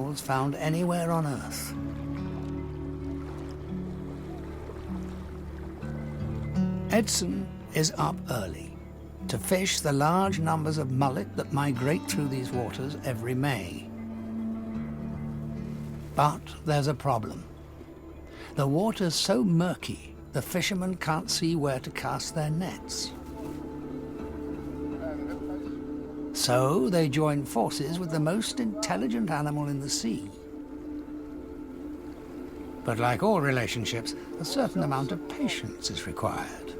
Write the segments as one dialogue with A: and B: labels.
A: animals found anywhere on Earth. Edson is up early to fish the large numbers of mullet that migrate through these waters every May. But there's a problem. The water's so murky, the fishermen can't see where to cast their nets. So they join forces with the most intelligent animal in the sea. But like all relationships, a certain amount of patience is required.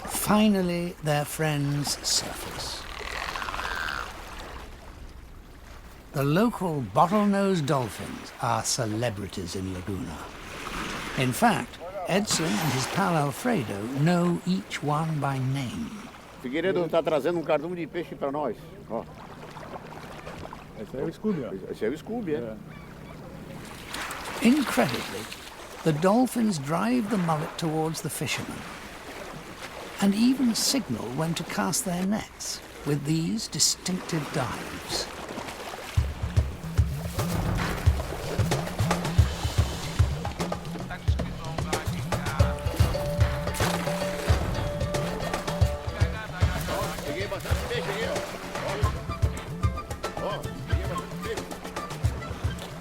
A: Finally, their friends surface. The local bottlenose dolphins are celebrities in Laguna. In fact, Edson and his pal Alfredo know each one by name.
B: Figueiredo está trazendo cardume de peixe para nós. Ó.
C: Esse é o Scooby, ó.
B: Esse é o Scooby, é.
A: Incredibly, the dolphins drive the mullet towards the fishermen and even signal when to cast their nets with these distinctive dives.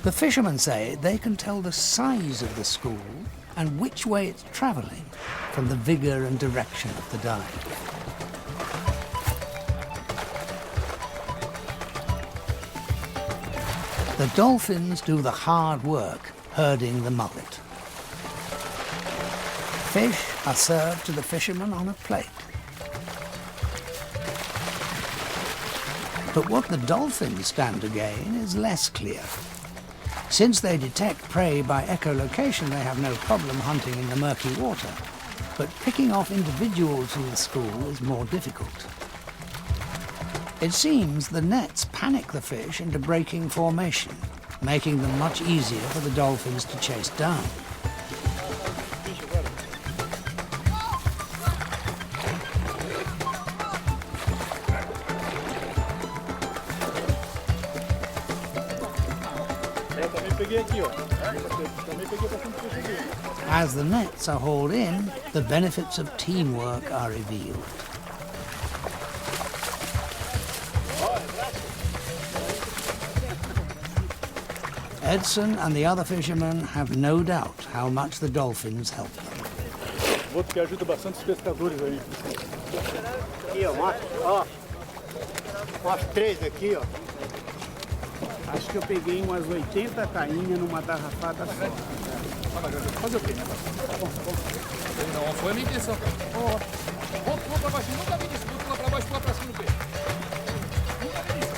A: The fishermen say they can tell the size of the school and which way it's travelling from the vigour and direction of the dive. The dolphins do the hard work herding the mullet. Fish are served to the fishermen on a plate. But what the dolphins stand to gain is less clear. Since they detect prey by echolocation, they have no problem hunting in the murky water. But picking off individuals in the school is more difficult. It seems the nets panic the fish into breaking formation, making them much easier for the dolphins to chase down. As the nets are hauled in, the benefits of teamwork are revealed. Edson and the other fishermen have no doubt how much the dolphins help them.
C: Outro que ajuda bastante os pescadores aí.
B: Aqui, ó, umas 3 aqui, ó.
D: Acho que eu peguei umas 80 tainhas numa tarrafada só.
C: Fazer o quê?
E: Não foi a minha intenção. Vou pra baixo, nunca vi isso. Vou pular pra baixo, pular pra cima no peixe. Nunca vi isso.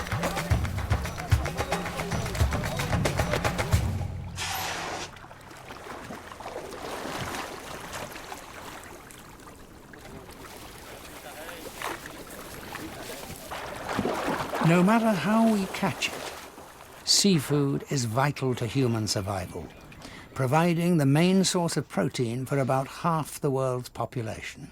A: No matter how we catch it, seafood is vital to human survival, providing the main source of protein for about half the world's population.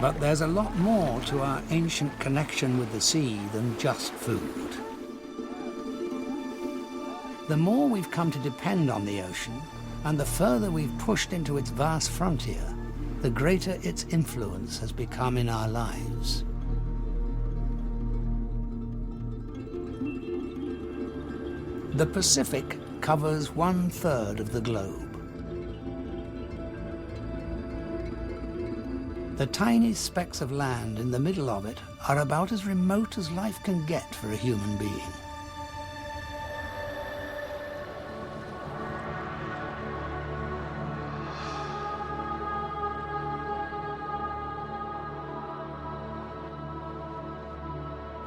A: But there's a lot more to our ancient connection with the sea than just food. The more we've come to depend on the ocean, and the further we've pushed into its vast frontier, the greater its influence has become in our lives. The Pacific covers 1/3 of the globe. The tiny specks of land in the middle of it are about as remote as life can get for a human being.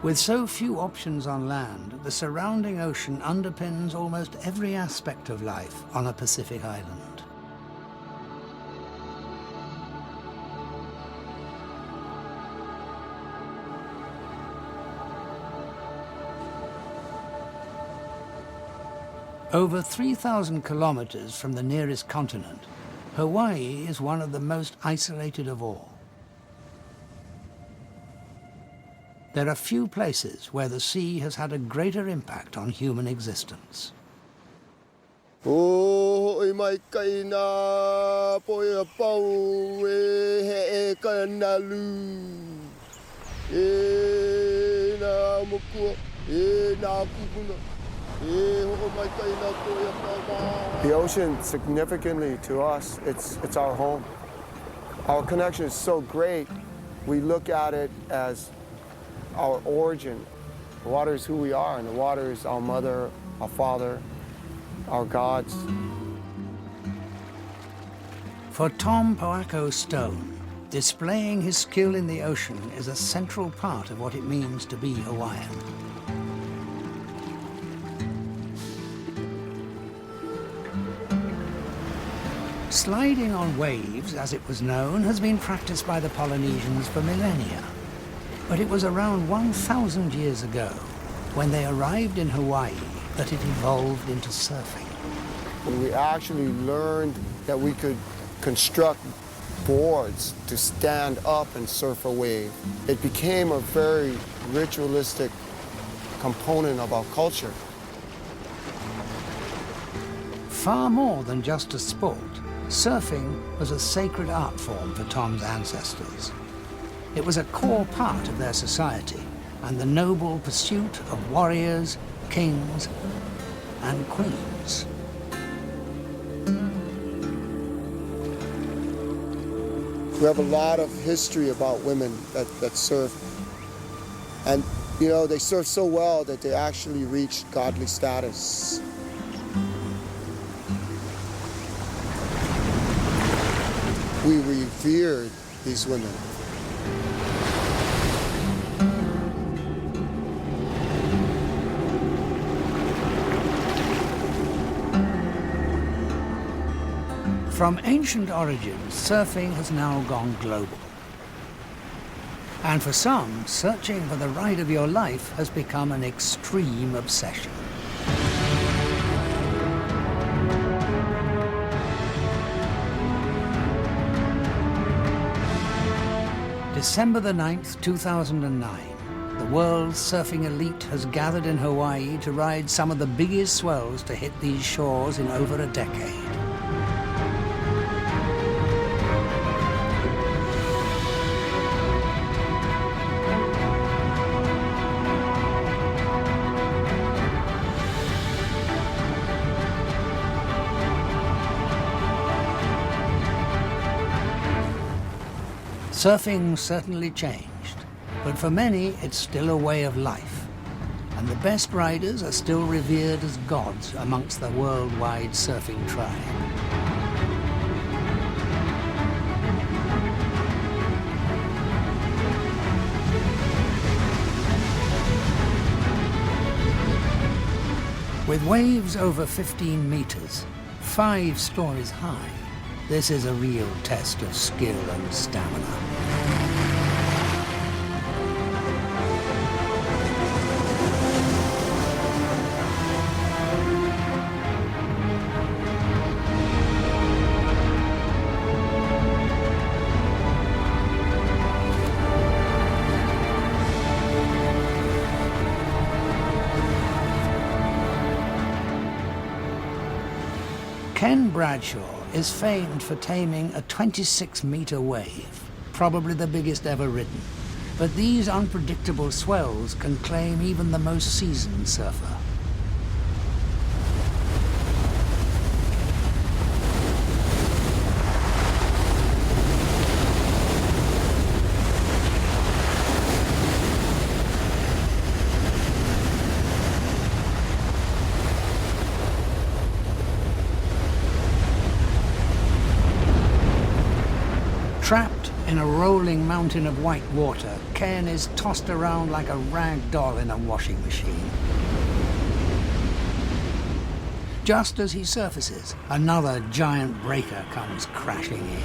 A: With so few options on land, the surrounding ocean underpins almost every aspect of life on a Pacific island. Over 3,000 kilometers from the nearest continent, Hawaii is one of the most isolated of all. There are few places where the sea has had a greater impact on human existence.
F: O mai kai na poia pau e he e kanalu e na mokua e na kupuna e ho mai kai na poia pau. The ocean, significantly to us, it's our home. Our connection is so great. We look at it as our origin. The water is who we are, and the water is our mother, our father, our gods.
A: For Tom Poako Stone, displaying his skill in the ocean is a central part of what it means to be Hawaiian. Sliding on waves, as it was known, has been practiced by the Polynesians for millennia. But it was around 1,000 years ago, when they arrived in Hawaii, that it evolved into surfing.
F: When we actually learned that we could construct boards to stand up and surf a wave, it became a very ritualistic component of our culture.
A: Far more than just a sport, surfing was a sacred art form for Tom's ancestors. It was a core part of their society and the noble pursuit of warriors, kings, and queens.
F: We have a lot of history about women that surf. And, you know, they surf so well that they actually reached godly status. We revered these women.
A: From ancient origins, surfing has now gone global. And for some, searching for the ride of your life has become an extreme obsession. December the 9th, 2009, the world's surfing elite has gathered in Hawaii to ride some of the biggest swells to hit these shores in over a decade. Surfing certainly changed, but for many it's still a way of life, and the best riders are still revered as gods amongst the worldwide surfing tribe. With waves over 15 meters, 5 stories high, this is a real test of skill and stamina. Ken Bradshaw is famed for taming a 26-meter wave, probably the biggest ever ridden. But these unpredictable swells can claim even the most seasoned surfer. Trapped in a rolling mountain of white water, Ken is tossed around like a rag doll in a washing machine. Just as he surfaces, another giant breaker comes crashing in.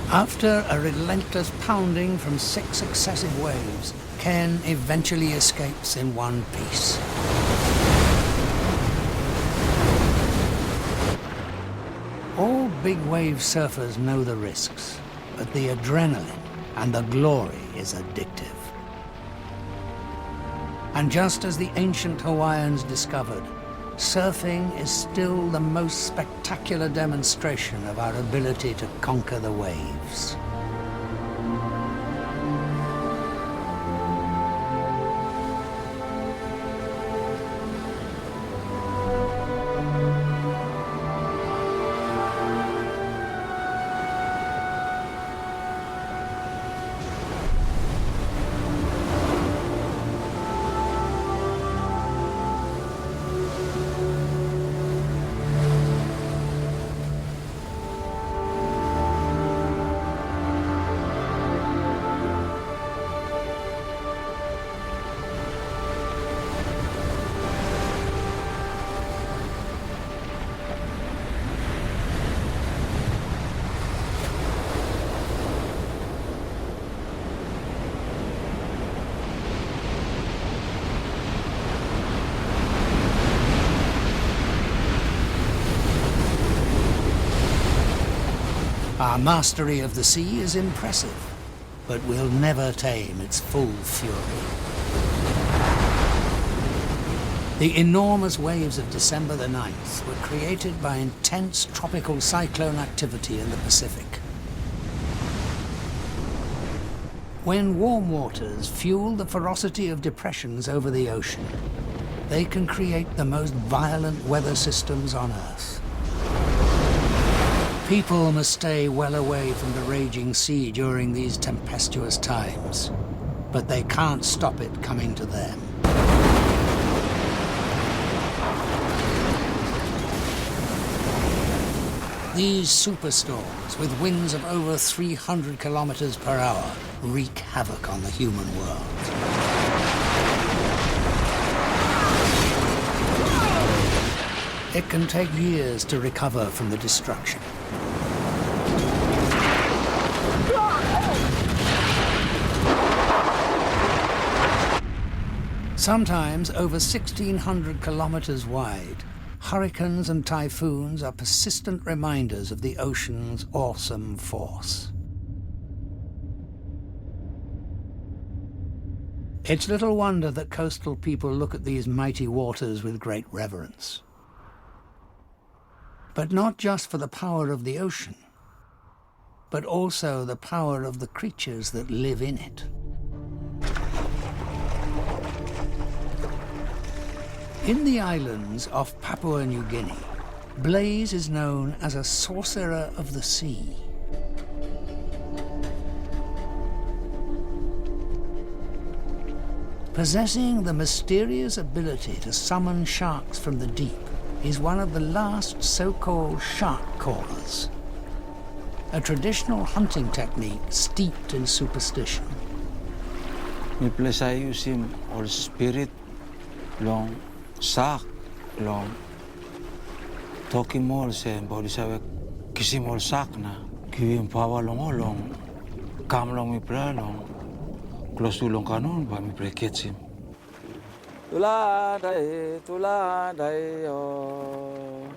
A: After a relentless pounding from 6 successive waves, Ken eventually escapes in one piece. All big wave surfers know the risks, but the adrenaline and the glory is addictive. And just as the ancient Hawaiians discovered, surfing is still the most spectacular demonstration of our ability to conquer the waves. Our mastery of the sea is impressive, but we'll never tame its full fury. The enormous waves of December the 9th were created by intense tropical cyclone activity in the Pacific. When warm waters fuel the ferocity of depressions over the ocean, they can create the most violent weather systems on Earth. People must stay well away from the raging sea during these tempestuous times, but they can't stop it coming to them. These superstorms, with winds of over 300 kilometers per hour, wreak havoc on the human world. It can take years to recover from the destruction. Sometimes over 1,600 kilometers wide, hurricanes and typhoons are persistent reminders of the ocean's awesome force. It's little wonder that coastal people look at these mighty waters with great reverence. But not just for the power of the ocean, but also the power of the creatures that live in it. In the islands off Papua New Guinea, Blaze is known as a sorcerer of the sea. Possessing the mysterious ability to summon sharks from the deep is one of the last so-called shark callers, a traditional hunting technique steeped in superstition.
G: Mi plesai usim or spirit long sak long toki mol se body sabe kisimol sak na kiwim pawa long kam long mi pra long close to long kanon ba mi pre ketsim tula dai o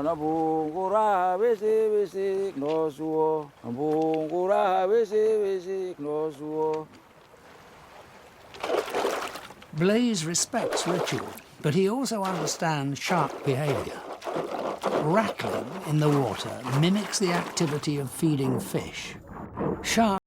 G: na bungura besi no suo bungura besi no suo.
A: Blaze respects ritual, but he also understands shark behavior. Rattling in the water mimics the activity of feeding fish. Sharks